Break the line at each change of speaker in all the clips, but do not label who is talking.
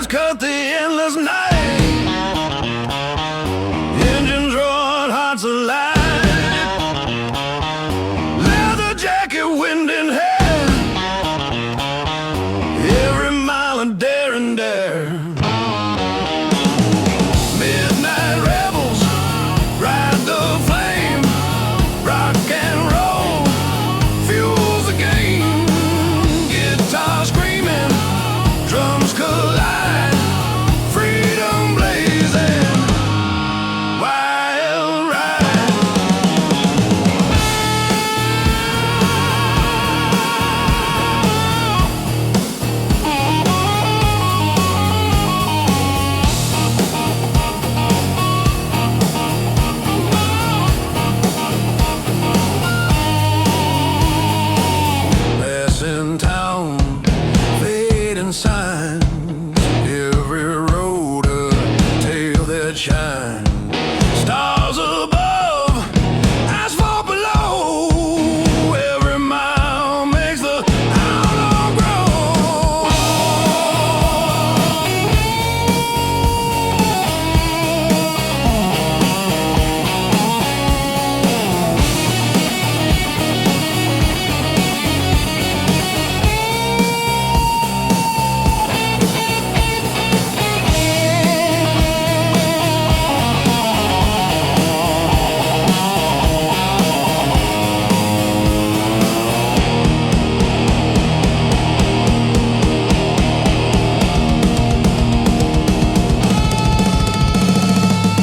Headlights cut the endless night. Engines roaring, hearts alive. Leather jacket, wind in hair. Every mile a dare and dare. Midnight rebels ride the flame. Rock and roll fuels the game. Guitar screaming, drums collide. Freedom blazing, wild ride. Passing town, fading signs. Every road a tale that shines. Stars above, asphalt below. Every mile makes the outlaw grow.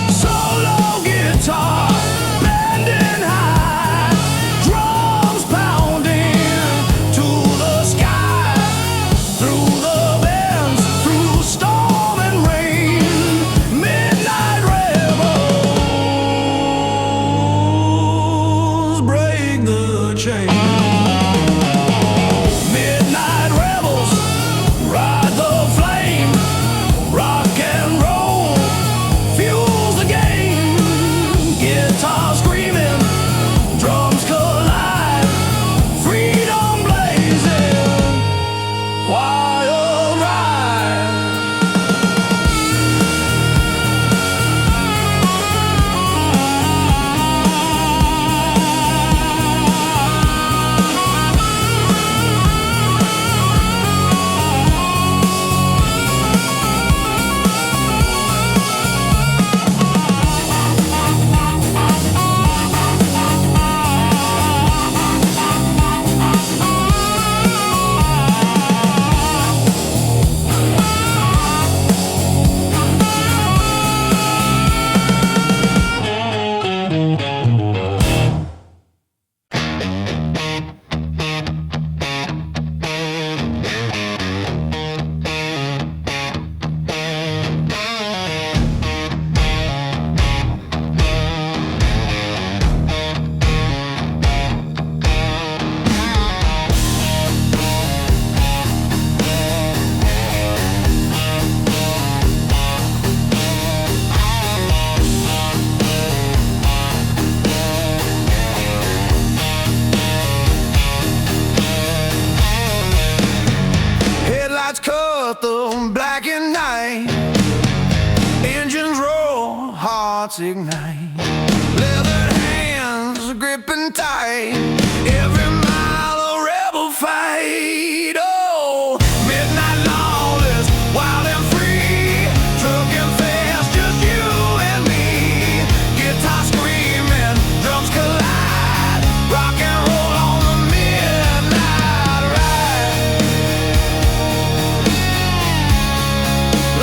Solo guitar, bending high, drums pounding to the sky. Through the bends, through storm and rain, midnight rebels break the chain. Midnight rebels ride the flame. Rock and roll fuels the game. Guitar screaming, drums collide. Freedom blazing, wild ride. Headlights cut the black and night. Engines roar, hearts ignite. Leathered hands gripping tight. Every mile a rebel fight. Oh, midnight lawless, wild and free. Trucking fast, just you and me. Guitar screaming, drums collide. Rock and roll on the midnight ride.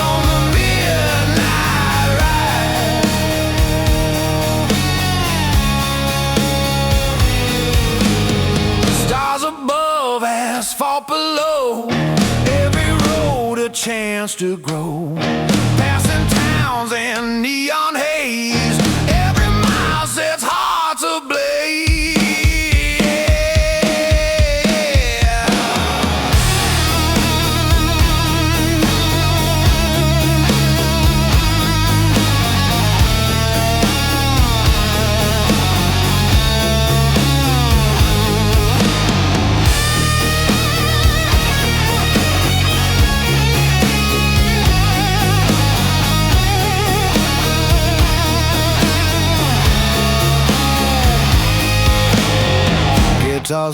On the midnight ride. Stars above, asphalt below. Every road a chance to grow. Passing towns and neon haze. Every mile sets hearts ablaze.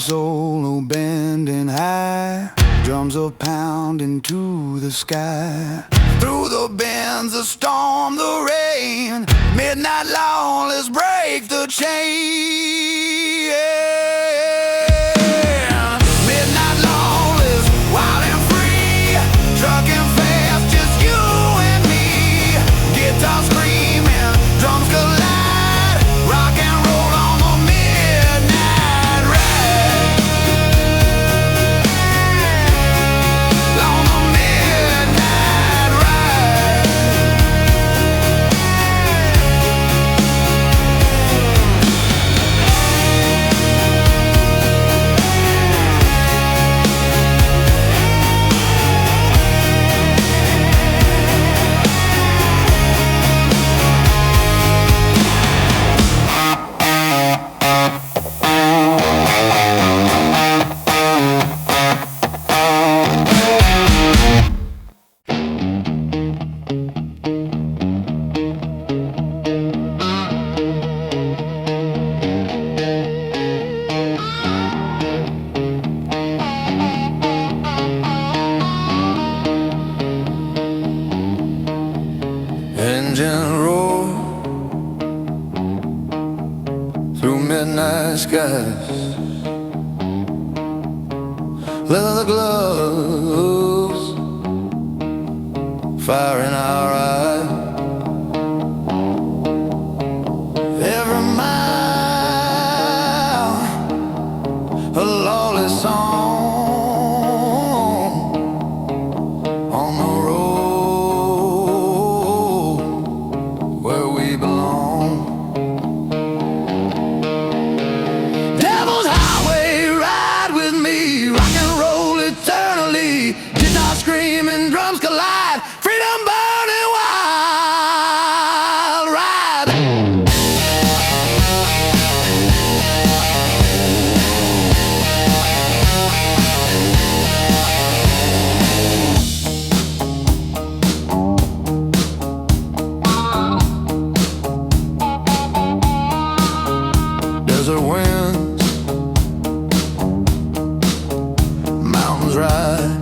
solo bending high, drums are pounding to the sky. Through the bends, the storm, the rain, midnight long, let's break the chain. Midnight long, let's wild and free, trucking fast, just you and me. Guitar screaming, drums collide, rock and roll on the midnight ride. On the midnight ride. Engine roar through midnight skies, leather gloves, fire in our eyes. Every mile a lawless song on the road where we belong. Devil's Highway, ride with me, rock and roll eternally. Guitar screaming, drums collide, freedom burning wild ride. Desert winds, mountains ride,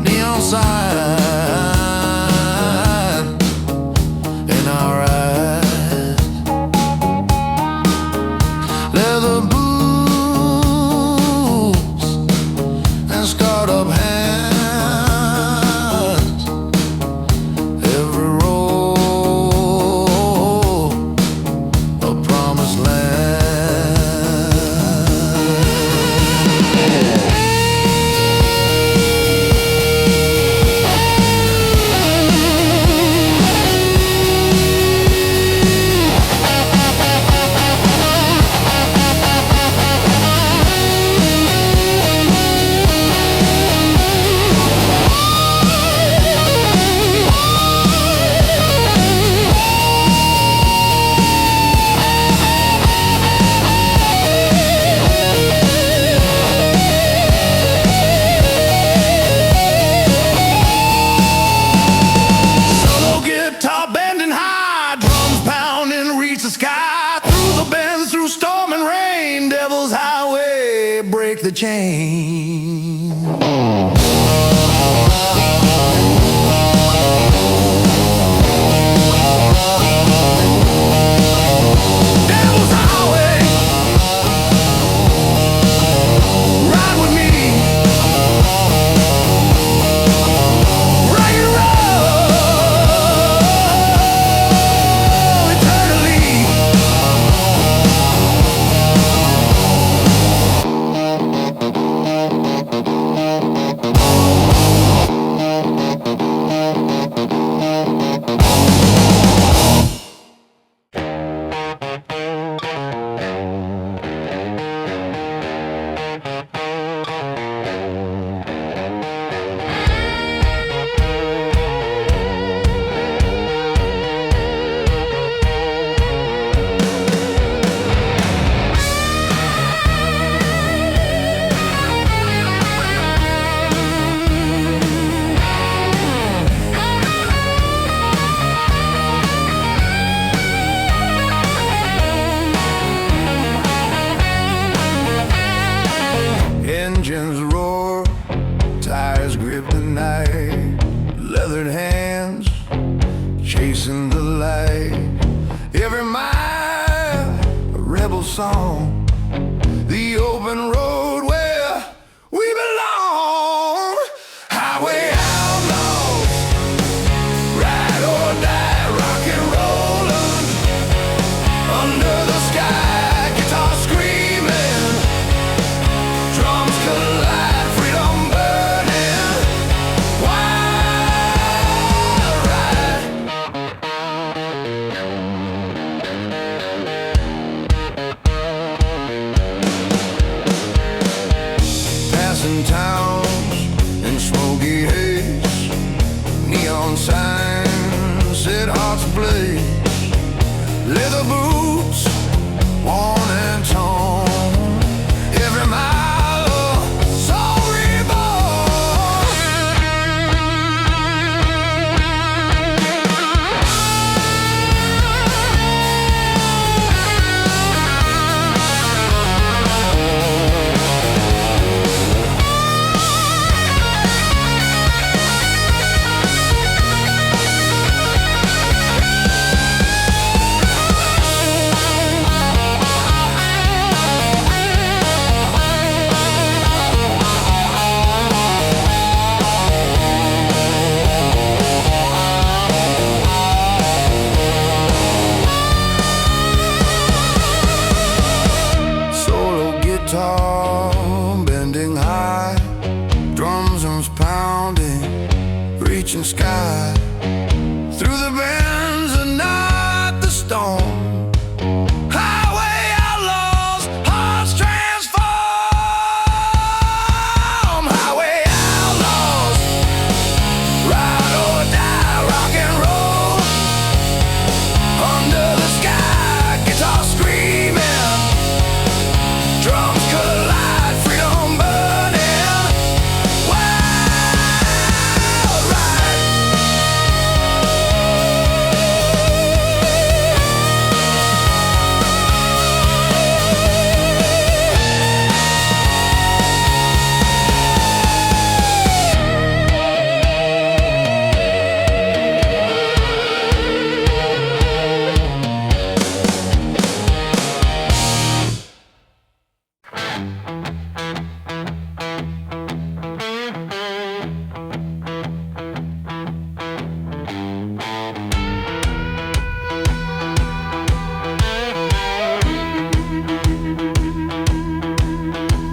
neon sign in our eyes. Leather boots and scarred up hands. Every road a promised solo guitar bending high, drums pounding, reach the sky. Through the bends, through storm and rain, Devil's Highway, break the chain. Devil's Highway, ride with me, rock and roll eternally. kryptonite, leathered hands chasing the light. Every mile a rebel song, the open road where we belong. Highway outlaws, ride or die, rock and rollin'. Under the sky, guitar screaming, drums collide, freedom burning. Wild ride. Passing towns in smoky haze, neon signs set hearts ablaze. Leather boots, worn and torn, every mile a soul reborn. Solo guitar bending high, drums pounding, reaching sky. Through the bends and not the storm. Highway outlaws, hearts transform. Highway outlaws, ride or die, rock and roll. Under the sky, guitar screaming, drums collide, freedom burning. Wild ride.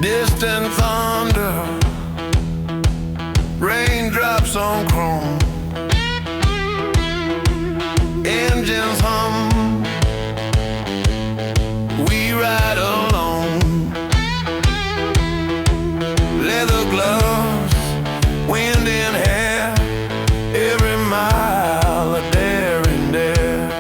Distant thunder, raindrops on chrome, engines hum, we ride alone. Leather gloves, wind in hair, every mile a daring dare.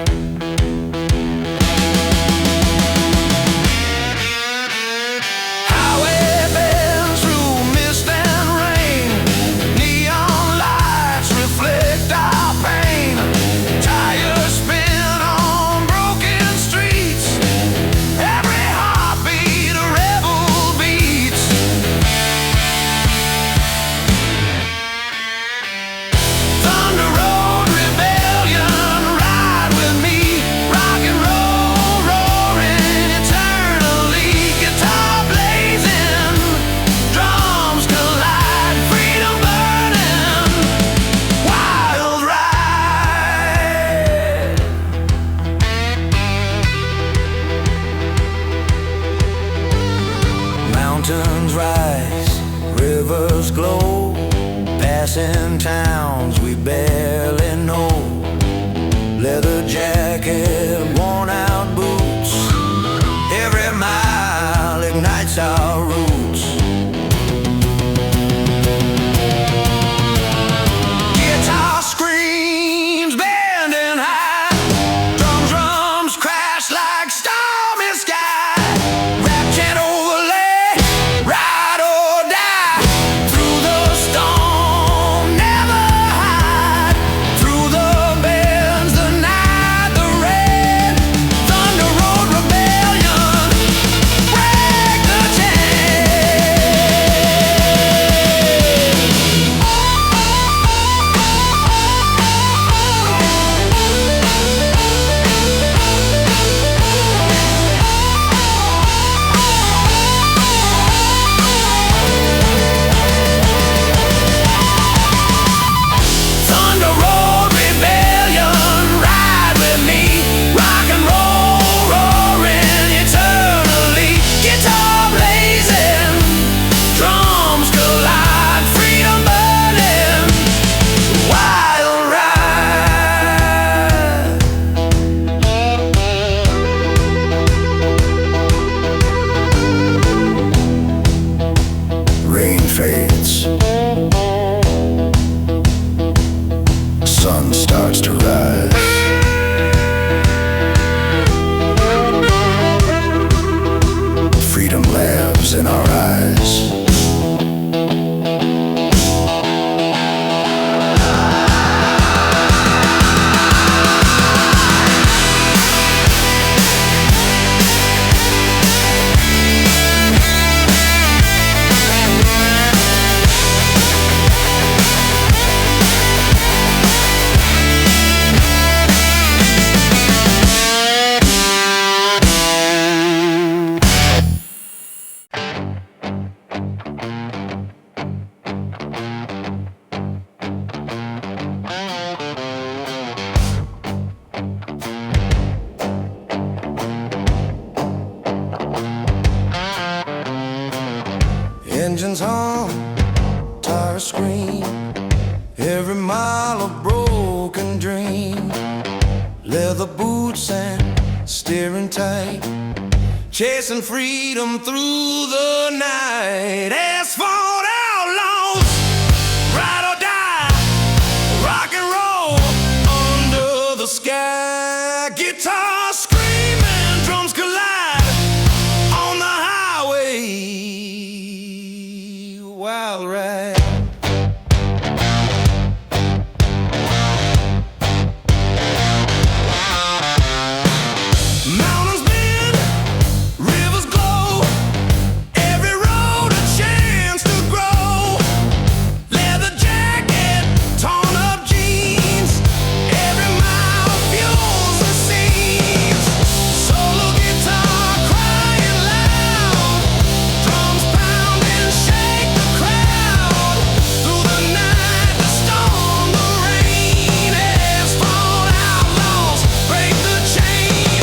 Highway bends through mist and rain, neon lights reflect our pain. Tires spin on broken streets, every heartbeat a rebel beats. Thunder road rebellion, ride with me, rock and roll roaring eternally. Guitar blazing, drums collide, freedom burning. Wild ride. Mountains rise, rivers glow, passing towns we barely know. Leather jacket, worn out boots, every mile ignites our roots. Guitar screams bending high, drums crash like stormy sky. Rap chant overlay, ride or die, through the storm never hide. starts to rise. Freedom lives in our eyes. Engines hum, tires scream, every mile a broken dream. Leather boots and steering tight, chasing freedom through the night. Asphalt outlaws, ride or die, rock and roll under the sky. Guitar screaming, drums collide on the highway. Wild ride. Mountains bend, rivers glow, every road a chance to grow. Leather jacket, torn up jeans, every mile fuels the scenes. Solo guitar crying loud, drums pounding shake the crowd. Through the night, the storm, the rain, asphalt outlaws break the chain.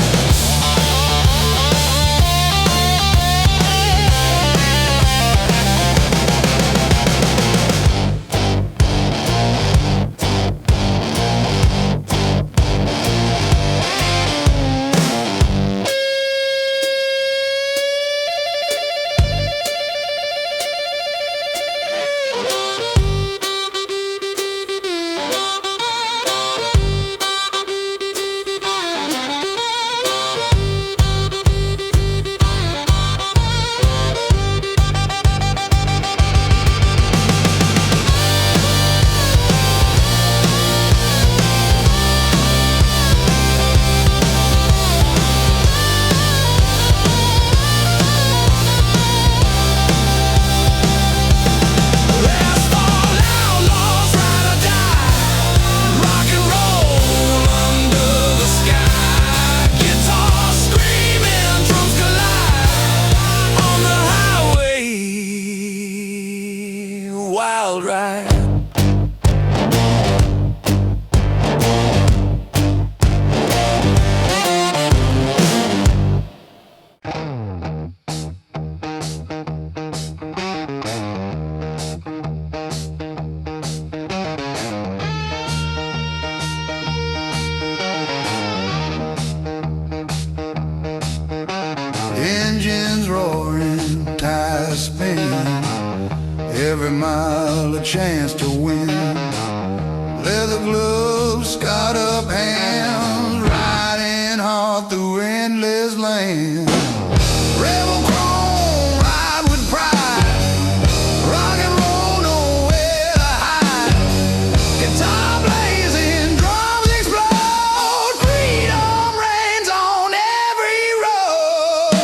Wild ride. Engines roaring, tires spinning, every mile a chance to win. Leather gloves, scarred up hands, riding hard through endless land. Rebel chrome, ride with pride, rock and roll, nowhere to hide. Guitar blazing, drums explode, freedom reigns on every road.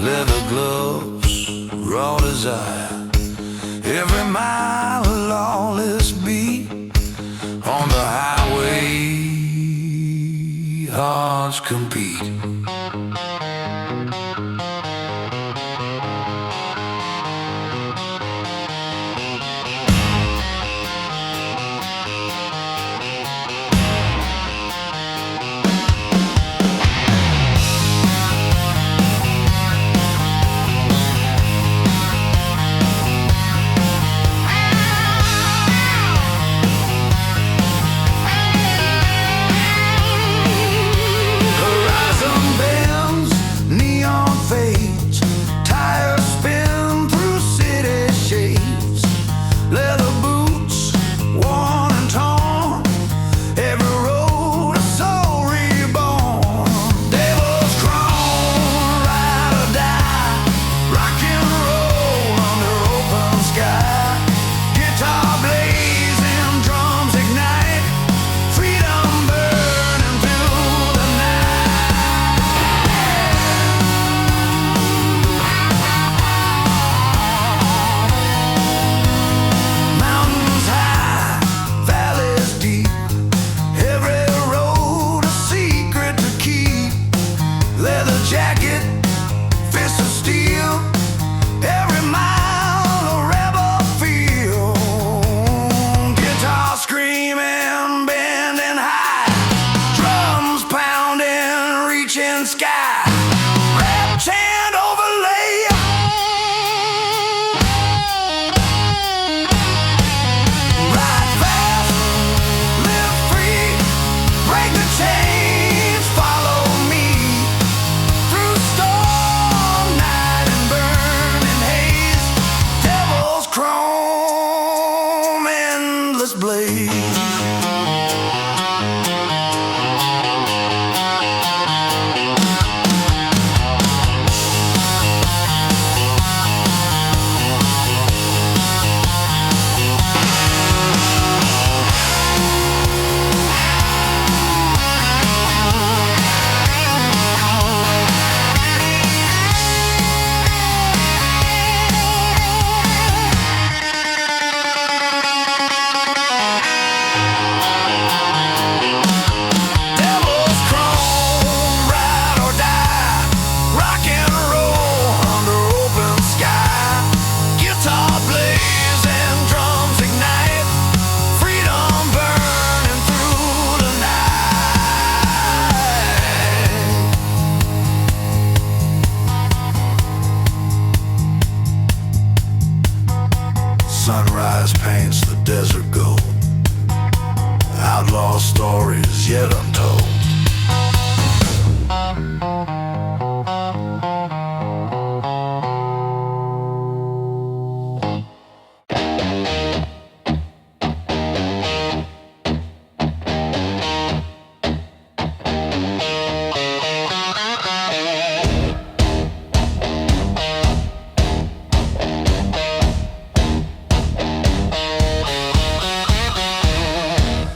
leather gloves, raw desire. Every mile a lawless beat on the highway, hearts compete. Sunrise paints the desert gold, outlaw stories yet untold.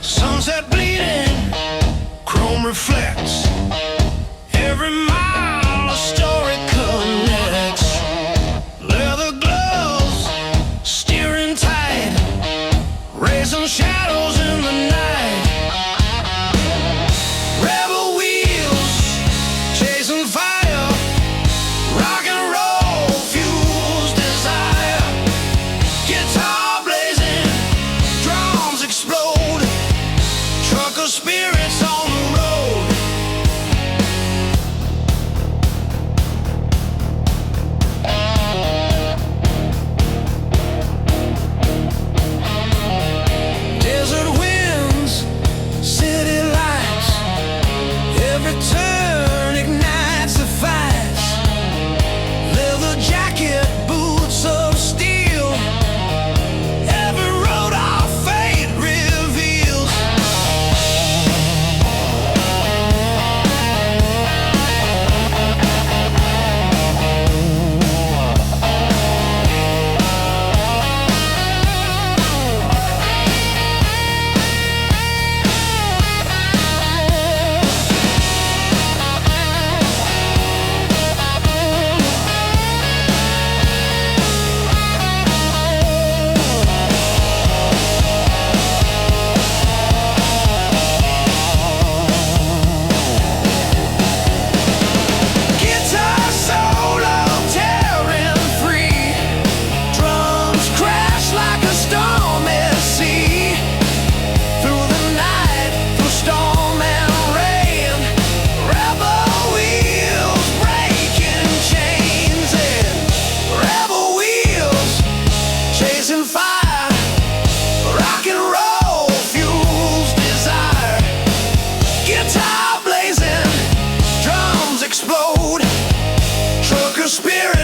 Sunset bleeding, chrome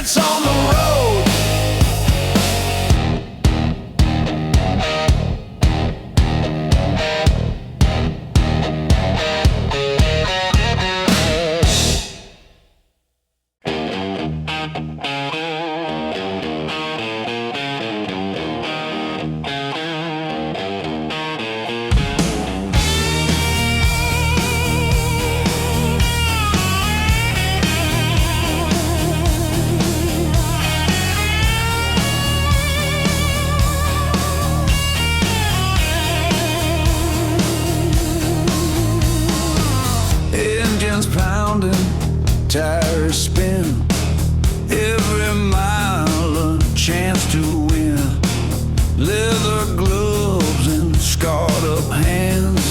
spirits on the road. Pounding, tires spin, every mile a chance to win. Leather gloves and scarred up hands,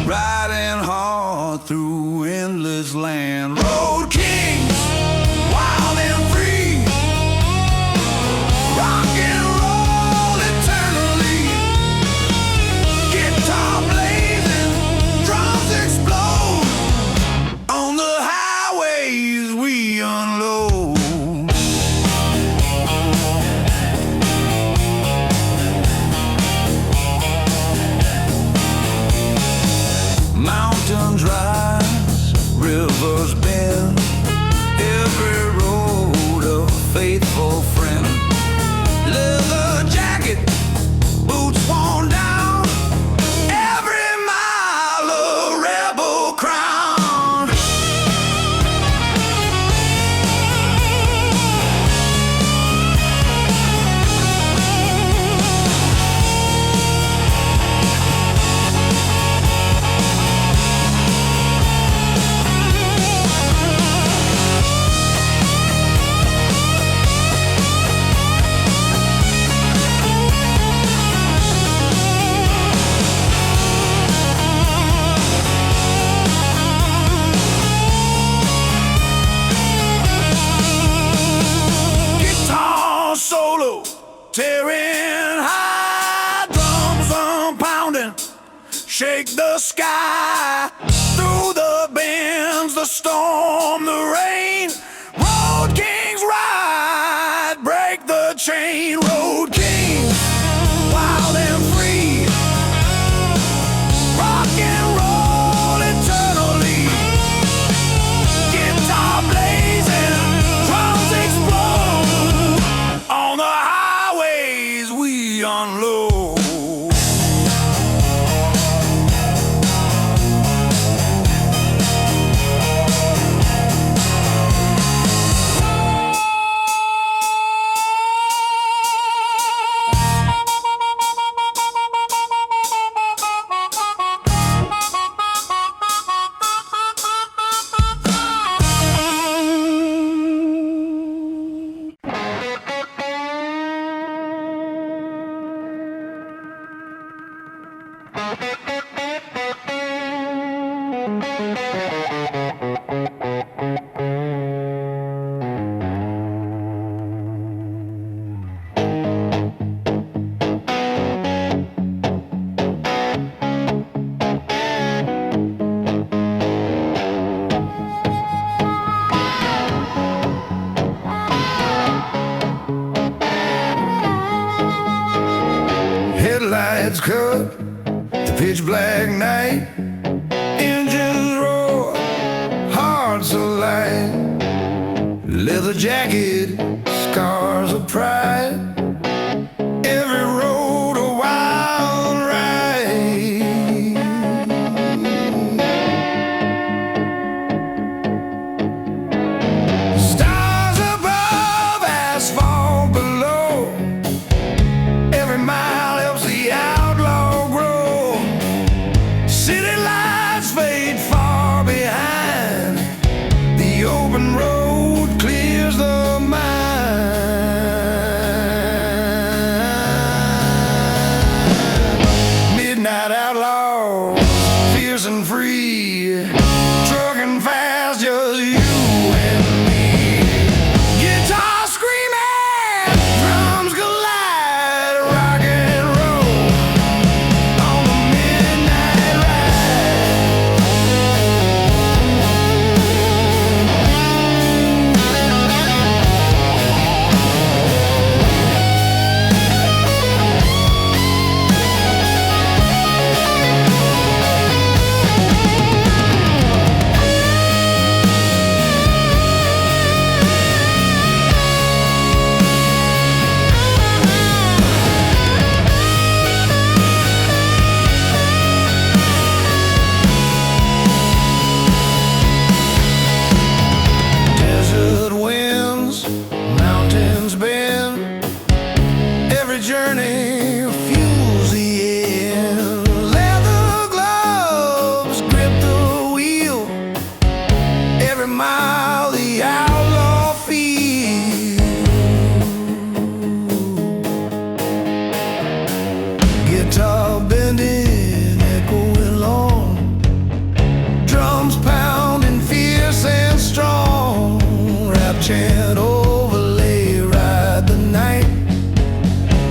riding hard through endless land. Road kings, wild and free, rock and roll eternally. Guitar blazing, drums explode. On the highways we unload. Mountains rise, rivers bend, every road a faithful friend. Leather jacket, boots worn down, every mile a rebel crown. Solo, tearing high, drums pounding, shake the sky. Through the bends, the storm, the rain. Road kings ride, break the chain. Road kings, wild and free, rock and roll eternally. Guitar blazing, drums explode. On the highways we unload. Headlights cut the pitch black night, engines roar, hearts alight. Leather jacket, scars of pride, every road a wild ride. Stars above, asphalt below, every mile helps the outlaw grow. City lights fade far behind, the open road clears the mind. mountains bend, every journey fuels the end. Leather gloves grip the wheel, every mile the outlaw feels. Guitar bending, echoing long, drums pounding fierce and strong. Rap chant overlay, ride the night,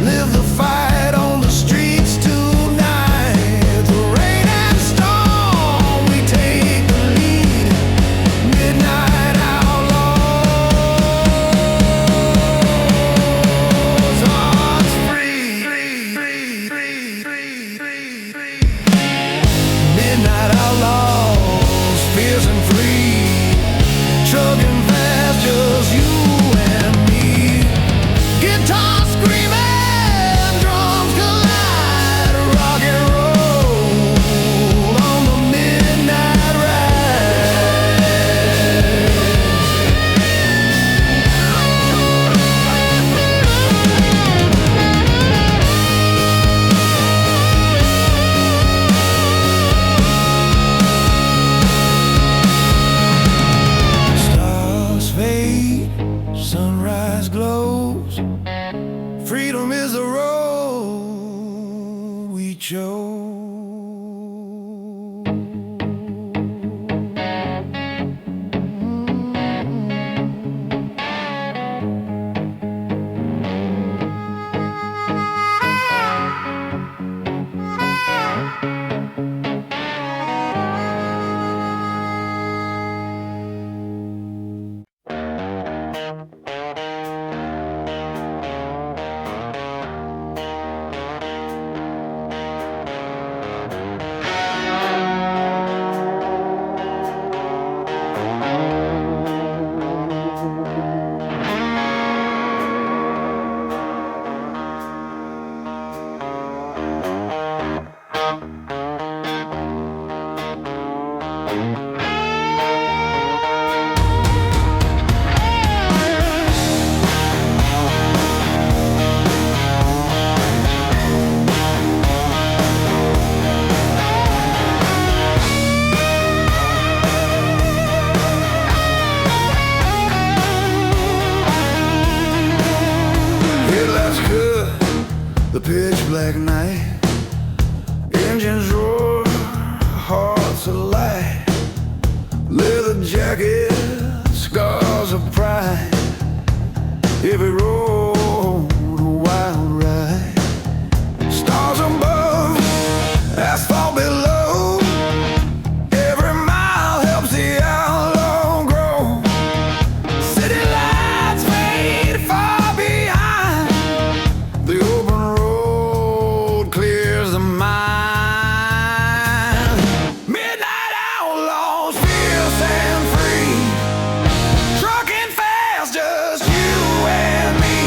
live the fight on the streets tonight. Through rain and storm, we take the lead. Midnight outlaws, hearts free. Midnight outlaws, fierce and free, chugging fast, just you and me. Guitar screaming, drums collide, rock and roll on the midnight ride. Stars fade, sunrise glows. Freedom is the road we chose. Headlights cut the pitch black night, engines roar, hearts alight. Leather jacket, scars of pride, every road a wild ride. Stars above, asphalt below, every mile helps the outlaw grow. City lights fade far behind, the open road clears the mind. Midnight outlaws, fierce and free, trucking fast, just you and me.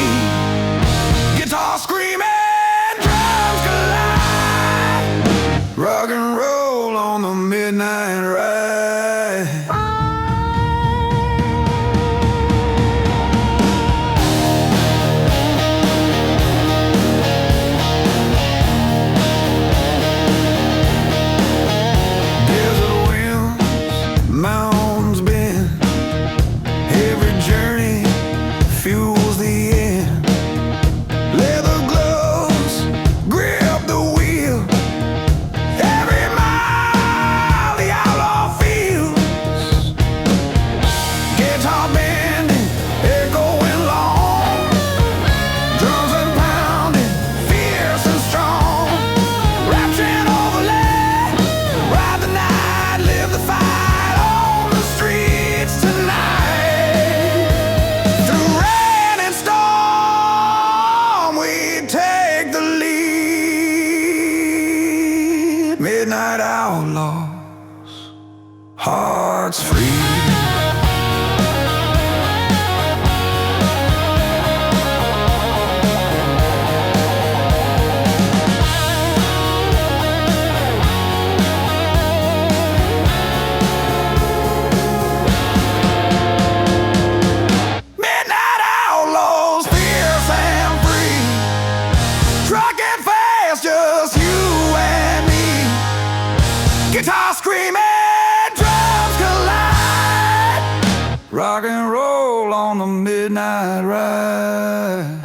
night ride.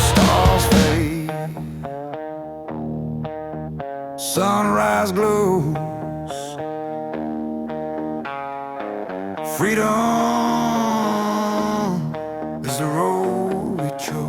Stars fade, sunrise glows. Freedom is the road we chose.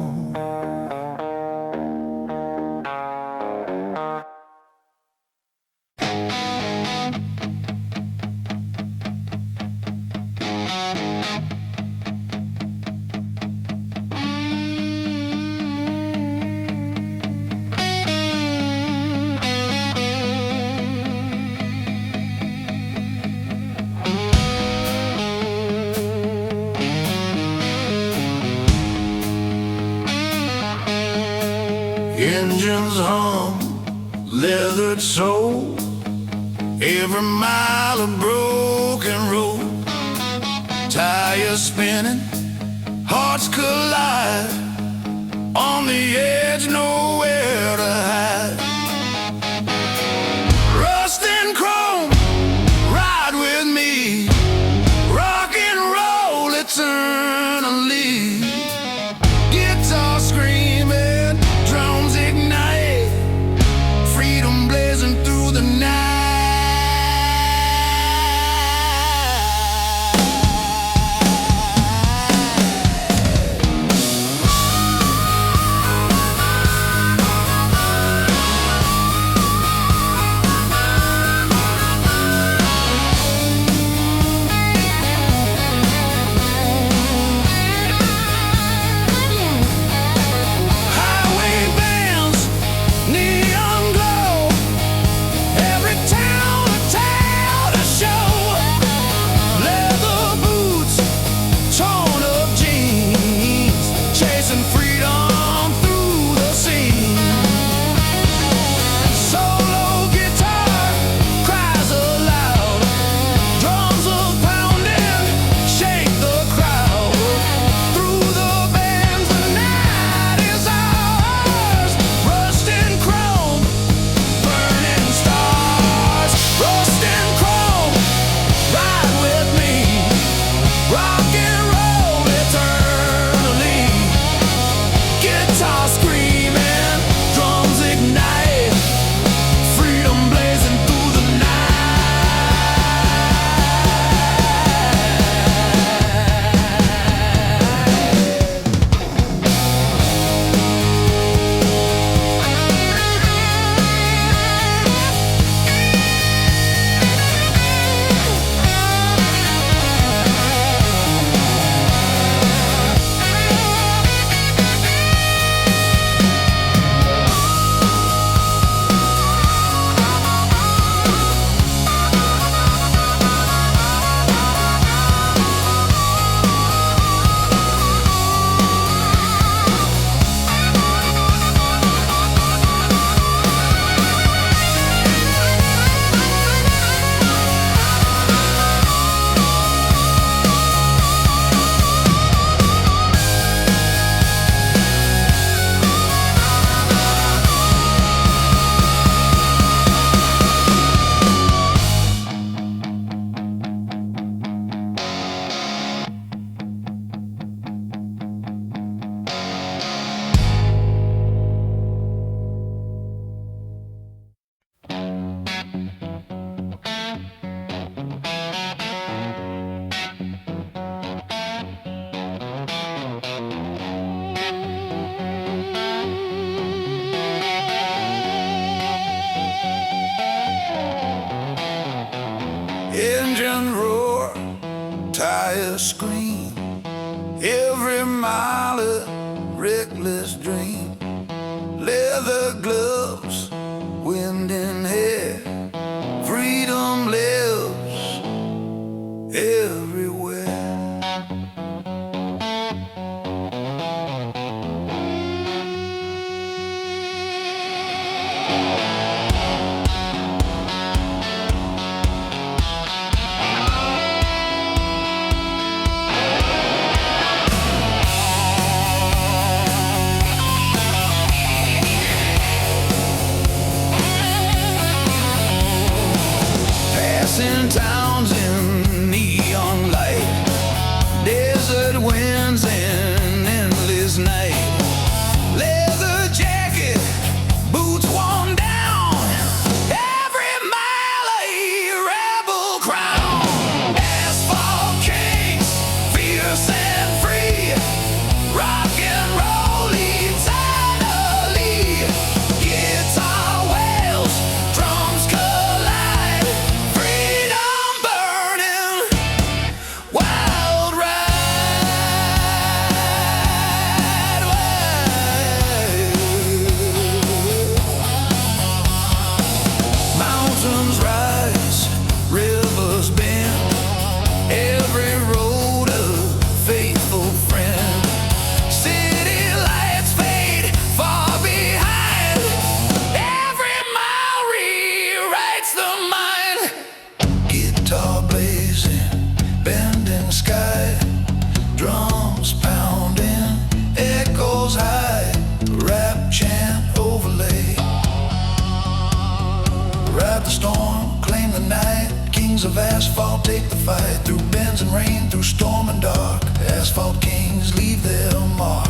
Engines hum, leathered soul, every mile of broken road. Tires spinning, hearts collide, on the edge, nowhere to hide. Rust and chrome, ride with me, rock and roll eternally. Guitar screaming, drums ignite, freedom blazing through the night. Engine roar, tires scream, every mile a reckless dream. Leather gloves, wind in hair, freedom lives everywhere. Passing towns in neon morning sky, drums pounding, echoes high, rap chant overlay. Ride the storm, claim the night, kings of asphalt take the fight. Through bends and rain, through storm and dark, asphalt kings leave their mark.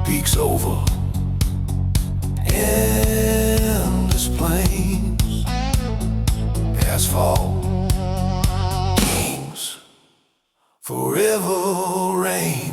Peaks over endless plains, asphalt kings forever reign.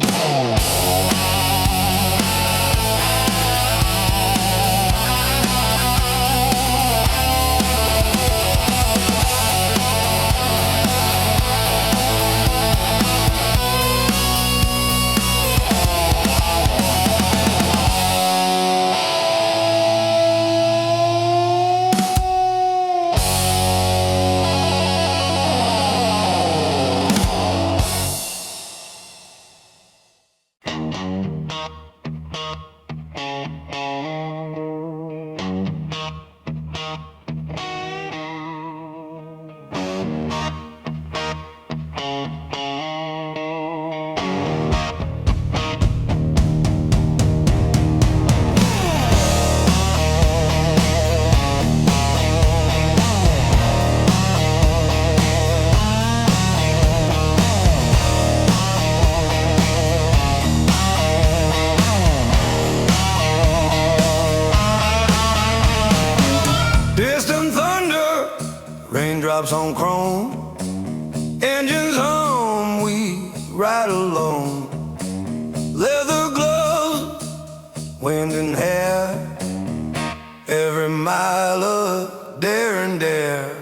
Raindrops on chrome, engines hum, we ride alone. Leather gloves, wind and hair, every mile of dare and dare.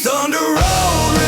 Thunder road.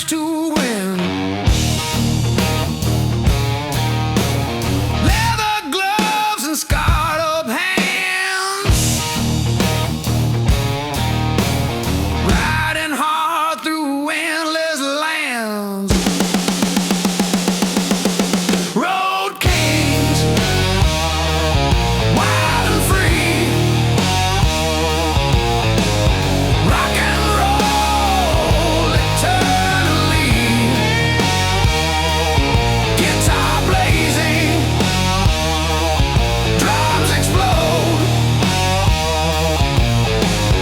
chance to win. Leather gloves and scarred up hands, riding hard through endless lands. Road kings, wild and free, rock and roll eternally, guitar blazing, drums explode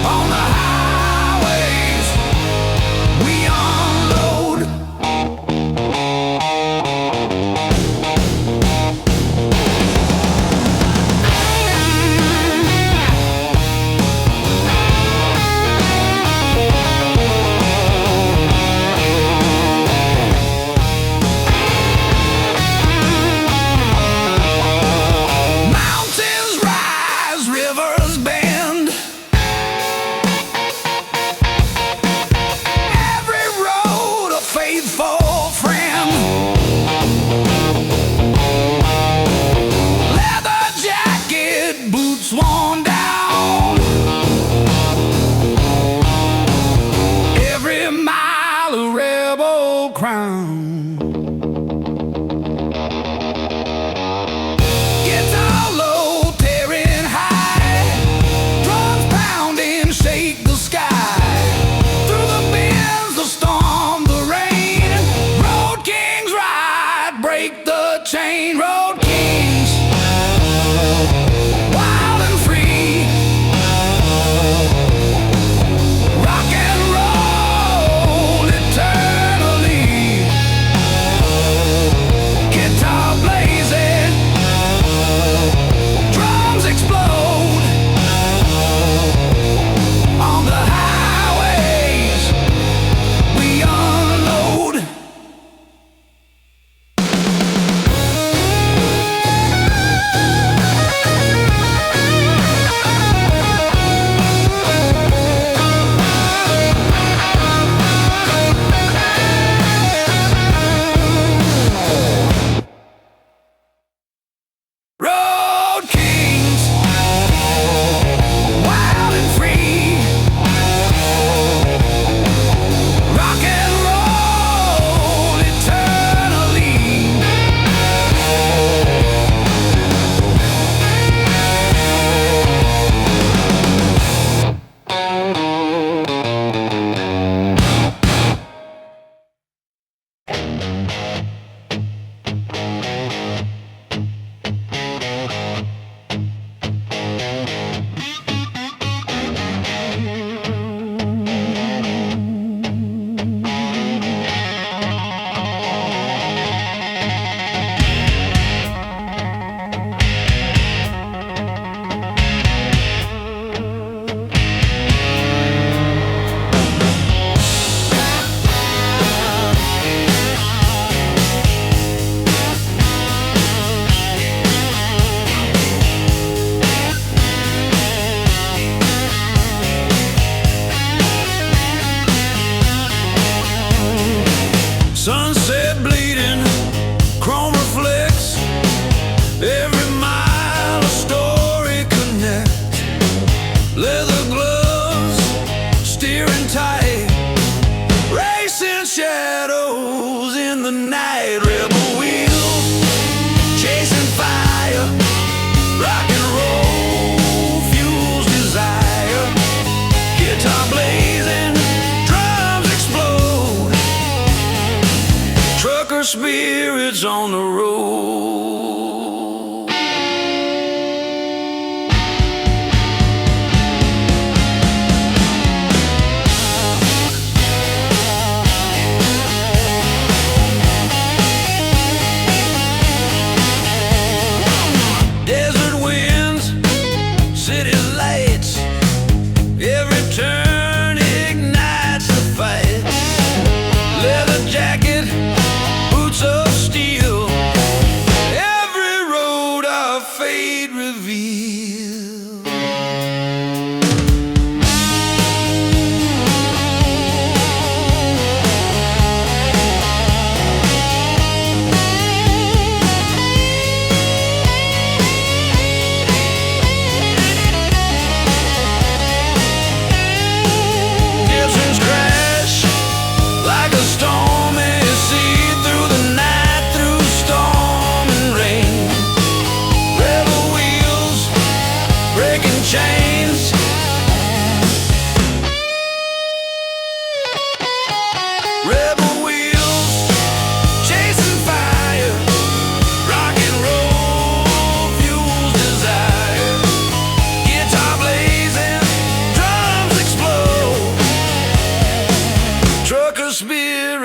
on the highways. We unload. Mountains rise, rivers bend, every road a faithful friend. Leather jacket, boots worn down, every mile a rebel crown. Guitar low, tearing high, drums pounding, shake the sky. Through the winds, the storm, the rain, road kings ride, break the chain. Road kings, wild and free, rock and roll eternally, guitar blazing, drums explode on the highways. We unload. Road kings, wild and free, rock and roll eternally, sunset bleeding, chrome reflects, every mile a story connects. Leather gloves, steering tight, racing shadows in the night. Rebel wheels, chasing fire, rock and roll fuels desire. Guitar blazing, drums explode, trucker spirits on the road. Desert winds, city lights, every turn ignites the fight. Leather jacket, boots of steel, every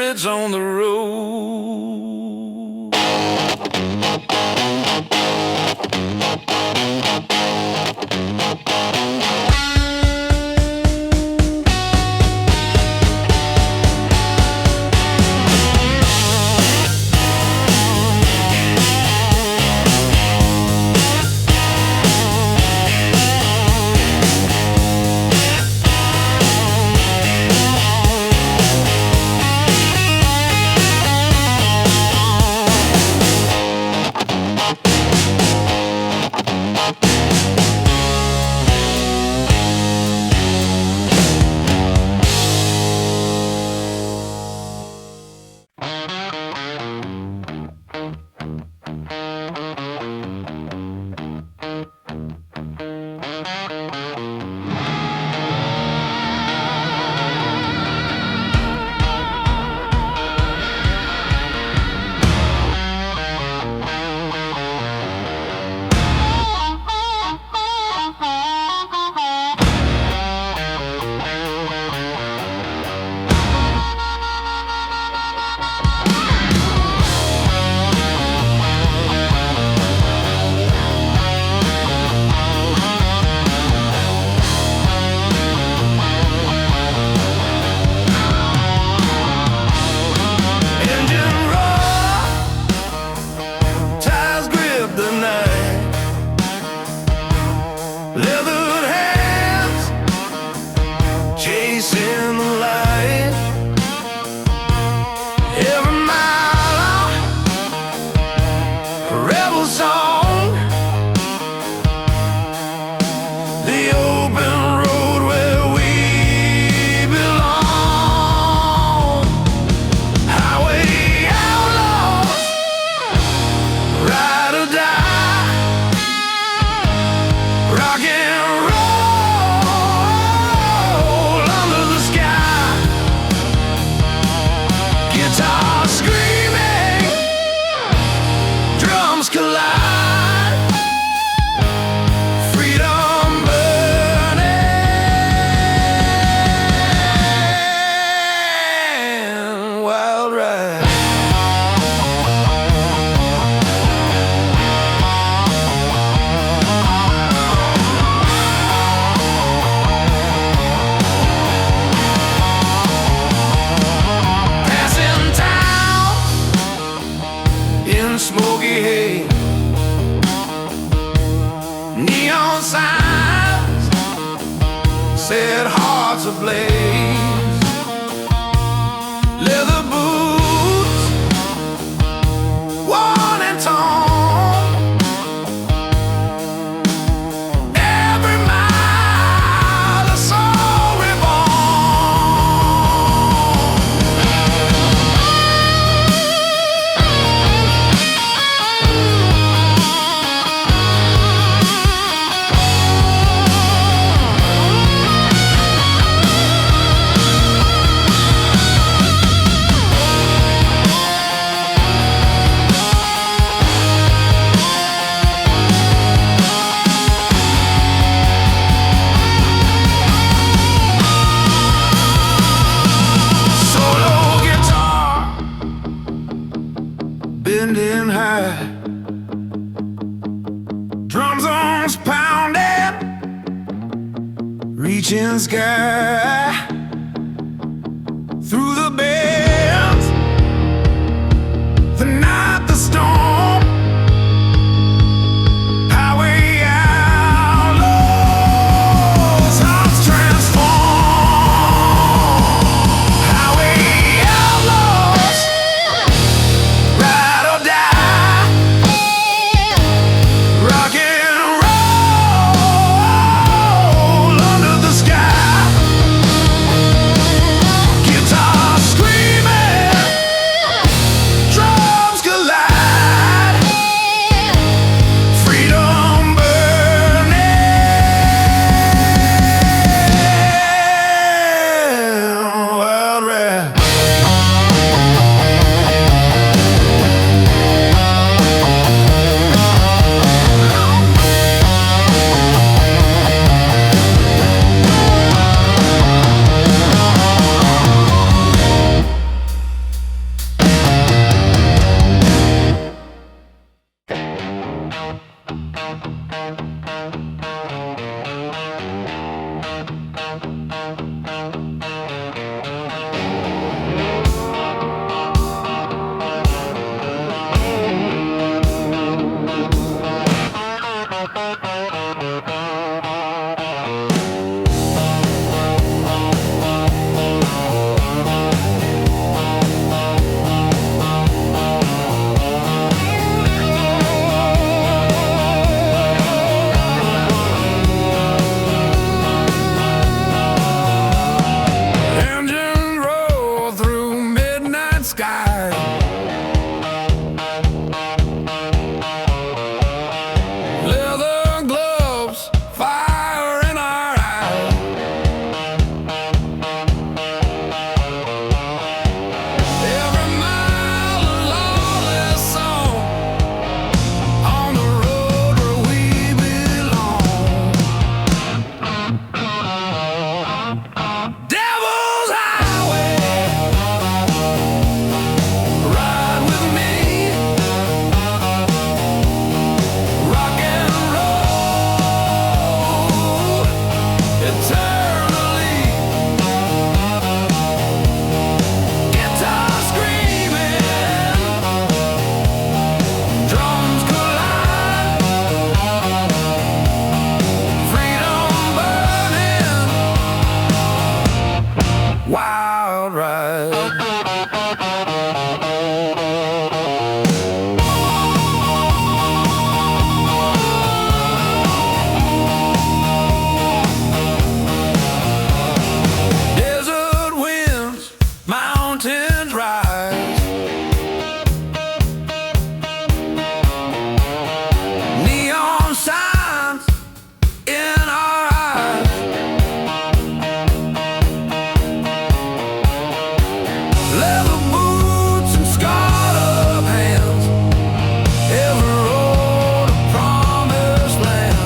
spirits on the road. Leathered hands chasing the light. Every mile a rebel song. The open road where we belong. Highway outlaws, ride or die. Rock and roll under the sky. Guitar screaming, drums collide. Freedom burning, wild ride. Smoky hay, neon signs set hearts ablaze. Leather boots, worn and torn. Every mile a soul reborn. Bending high, drum zones pounding, reaching sky. Through the bends, the night, the storm. Highway outlaws, hearts transform. Highway outlaws, ride or die. Rock and roll under the sky. night sky. Leather gloves, fire in our eyes. Every mile a lawless song on the road where we belong. Devil's Highway, ride with me. Rock and roll eternally. Guitar screaming, drums collide. Freedom burning, wild ride. Desert winds, mountains rise. Neon signs in our eyes. Leather boots and scarred up hands. Every road a promised land.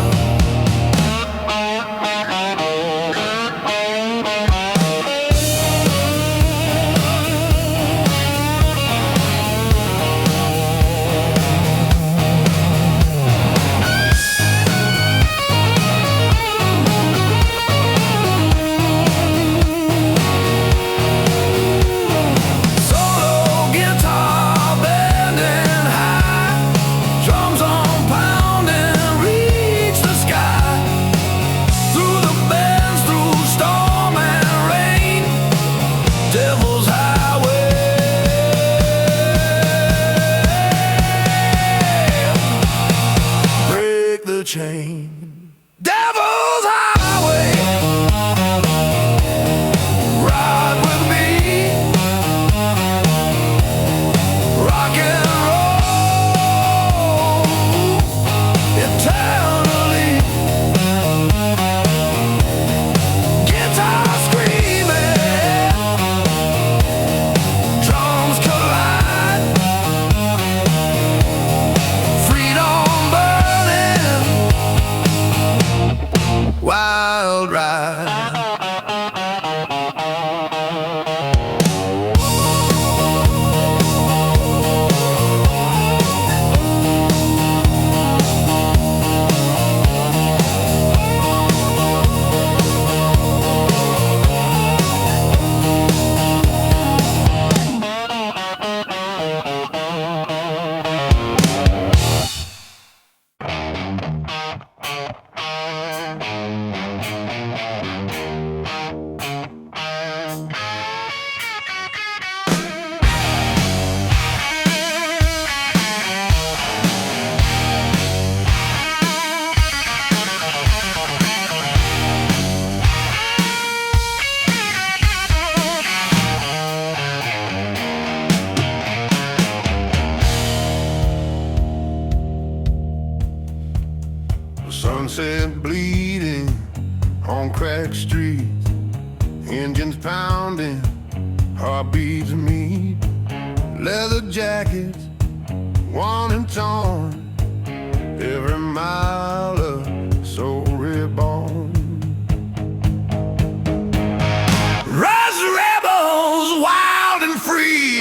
Solo guitar bending high, drums on pounding, reach the sky. Through the bends, through storm and rain, Devil's Highway. Break the chain. Devil's Highway, ride with me. Rock and roll eternally. Guitar screaming, drums collide. Freedom burning, wild ride. Sunset bleeding on cracked streets, engines pounding, heartbeats meet. Leather jackets, worn and torn, every mile a soul reborn. Rise rebels, wild and free.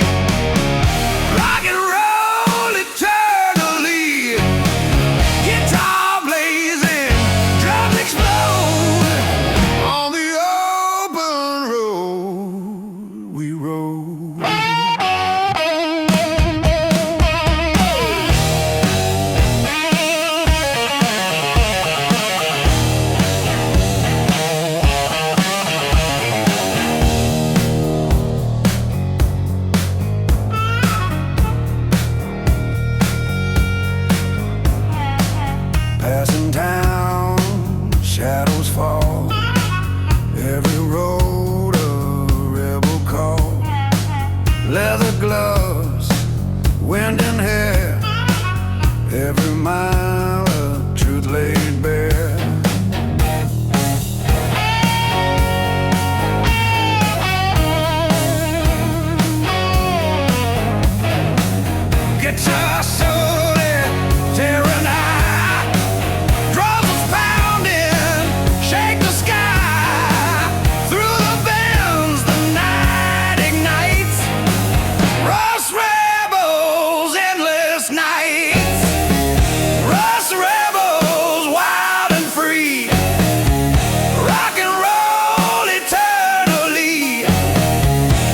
Rock and roll eternally. Guitar blazing, drums explode. On the open road we rode. leather gloves, wind in hair, every mile of truth laid bare. Guitar solo, tearing high, drums is pounding, shake the sky. Through the vents, the night ignites. Rust rebels, endless nights. Rust rebels, wild and free. Rock and roll eternally.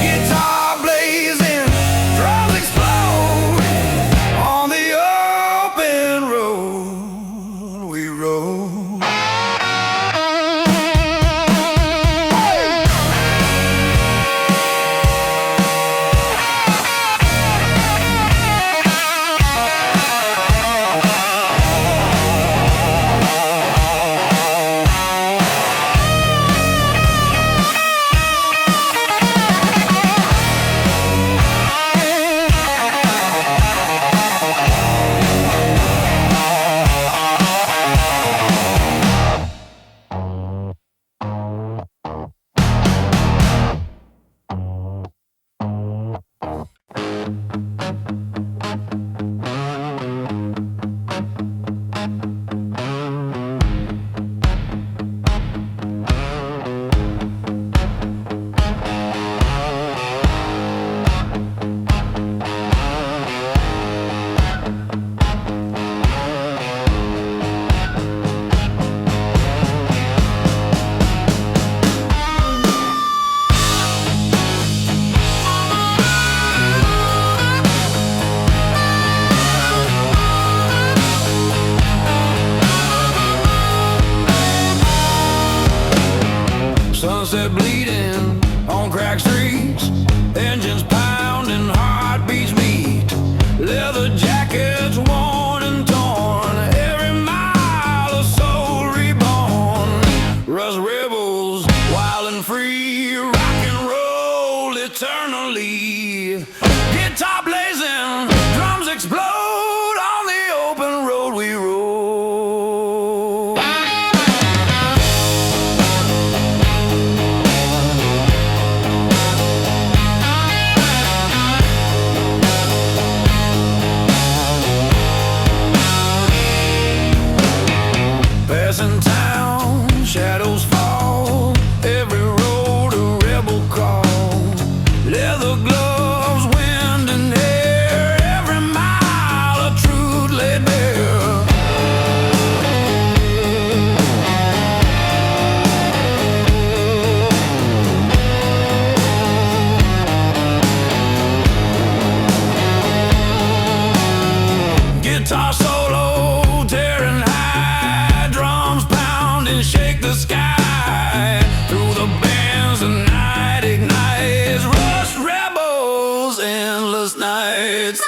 Guitar blazing, drums explode. On the open road we rode. Sunset bleeding on cracked streets, engines pounding, heartbeats meet. Leather jackets worn and torn, every mile a soul reborn. Rust rebels, wild and free, rock and roll eternally. Guitar blazing, drums explode. On the open road we roll. Passing town, shadows fall. Every road a rebel call. Leather gloves, wind and air. Every mile of truth laid bare. Guitar solo, tearing high, drums pounding, shake the sky. Through the bands, the night ignites. Rust rebels, endless nights.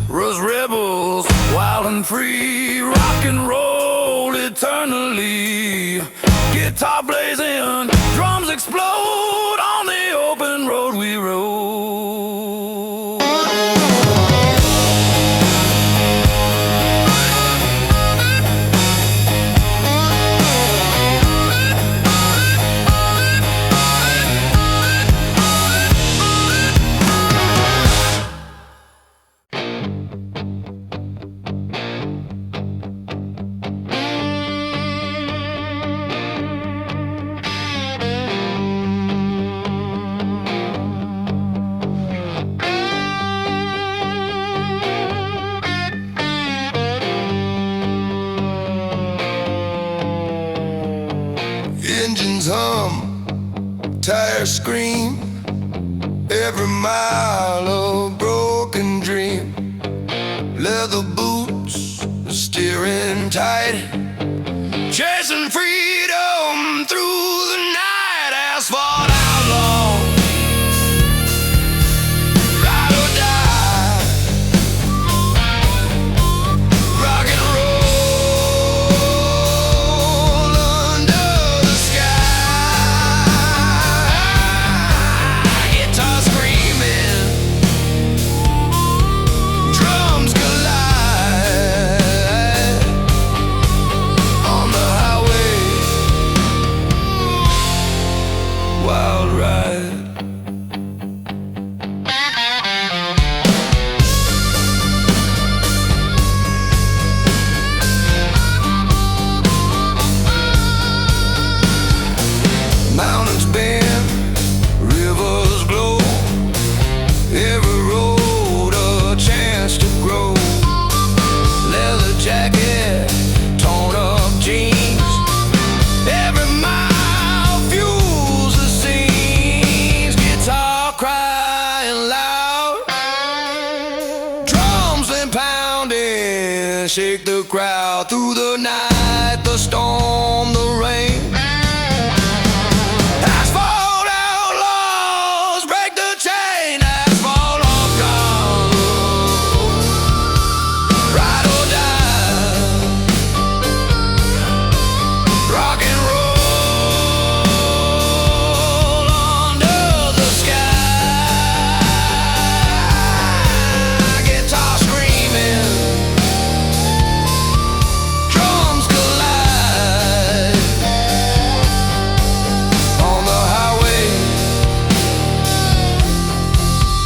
Rust rebels, wild and free, rock and roll eternally. Guitar blazing, drums explode. On the open road we roll. Engines hum, tires scream, every mile of broad chasing freedom through the night. Asphalt outlaw, ride or die, rock and roll under the sky. Guitar screaming, drums collide on the highway, wild ride. Mountains bend, rivers glow, every road a chance to grow. Leather jacket, torn up jeans, every mile fuels the scenes. Guitar crying loud, drums and pounding, shake the crowd through the night, the storm, the rain. Asphalt outlaws break the chain. Asphalt outlaws, ride or die, rock and roll under the sky. Guitar screaming, drums collide on the highway, wild ride.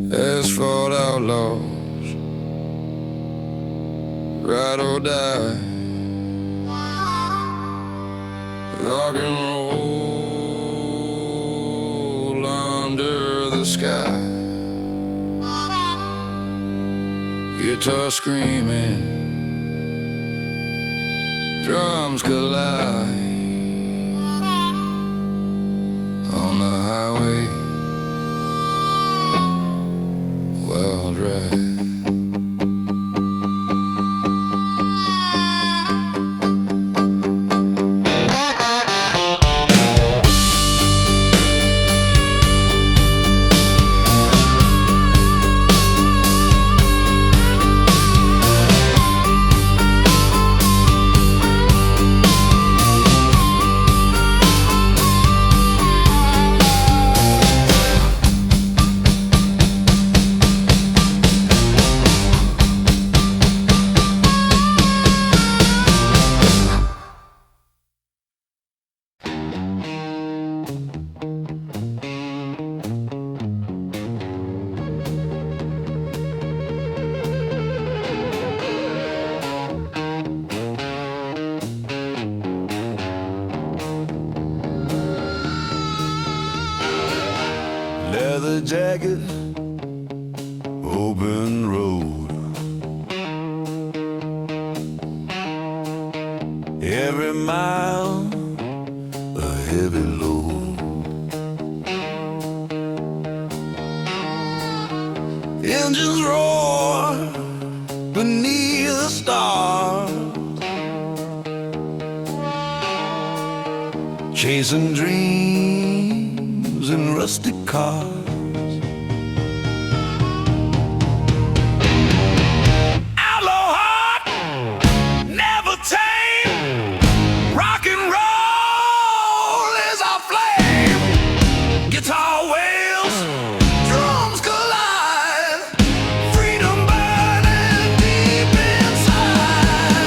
Asphalt outlaws, ride or die, rock and roll under the sky. Guitar screaming, drums collide on the highway, wild ride. Leather jacket, open road, every mile a heavy load. Engines roar beneath the stars, chasing dreams in rustic cars. Outlaw heart, never tame, rock and roll is our flame. Guitar wails, drums collide, freedom burning deep inside.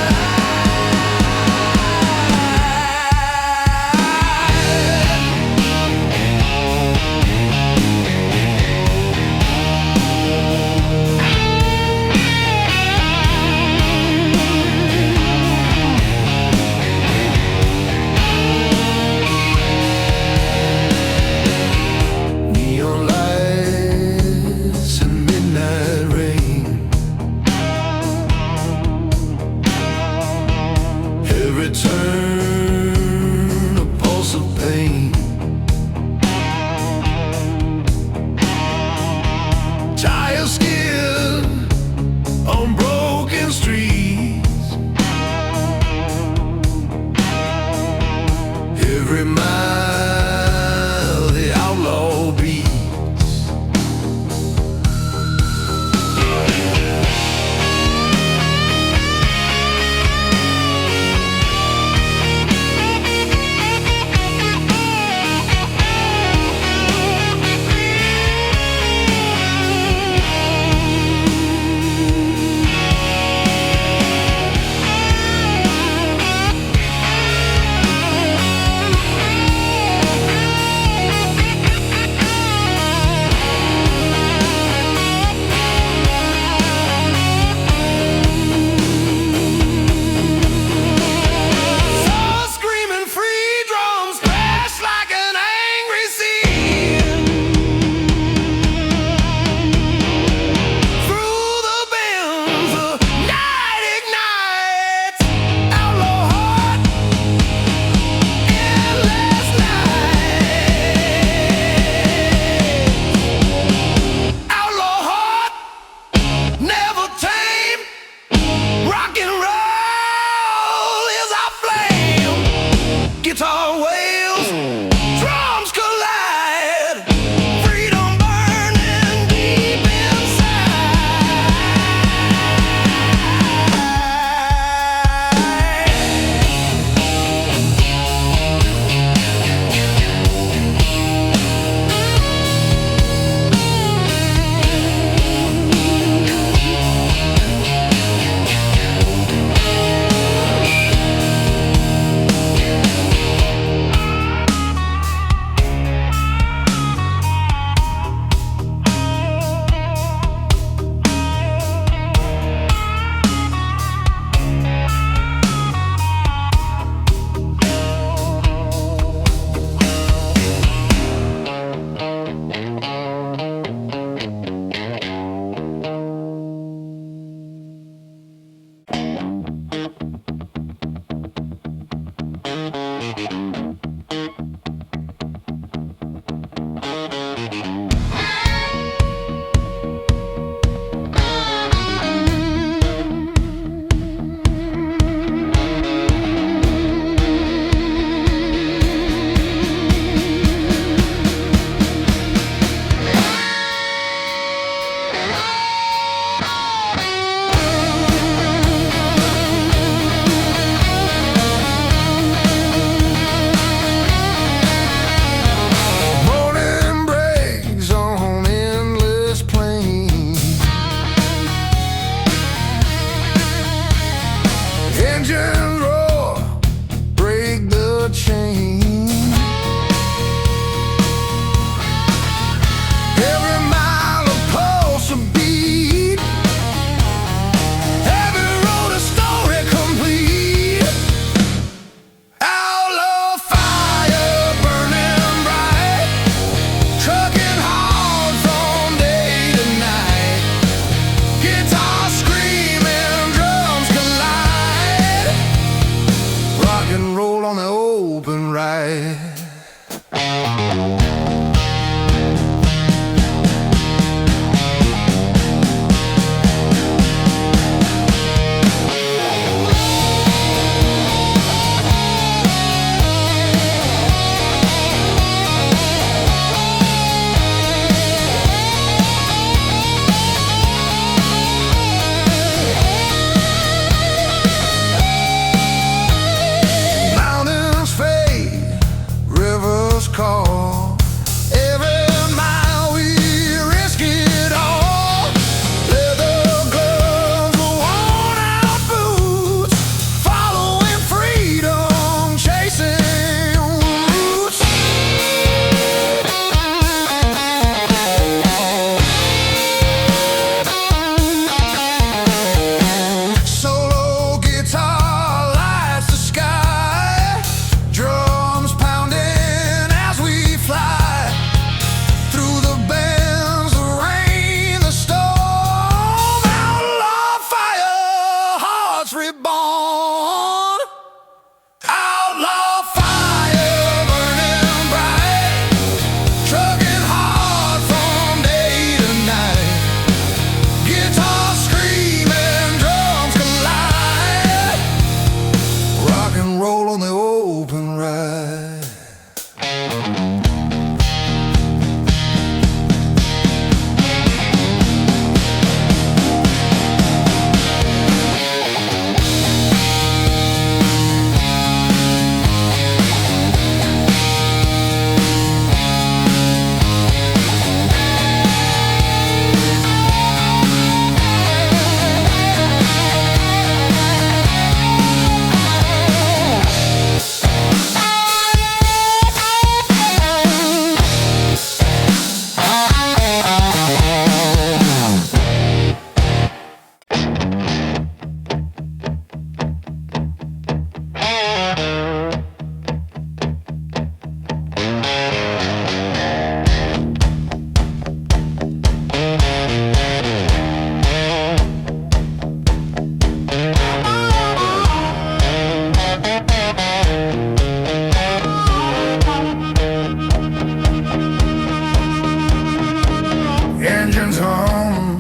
Engines hum,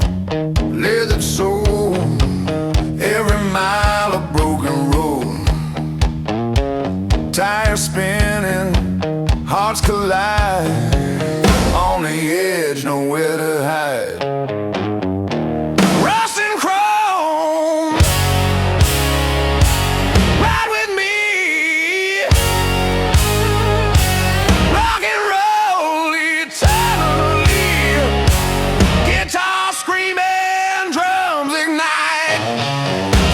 leathered soul, every mile of broken road. Tires spinning, hearts collide, on the edge, nowhere to hide. Rust and chrome, ride with me. Rock and roll eternally. Guitar screaming, drums ignite.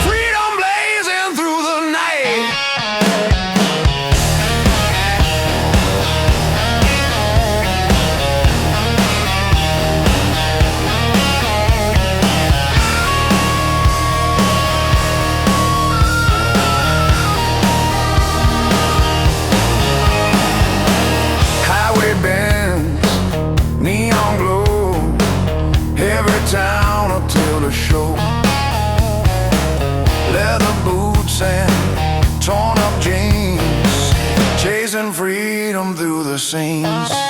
Freedom blazing through the night. Highway bends, neon glow, every town will tell the show. Leather boots and torn up jeans, chasing freedom through the scenes.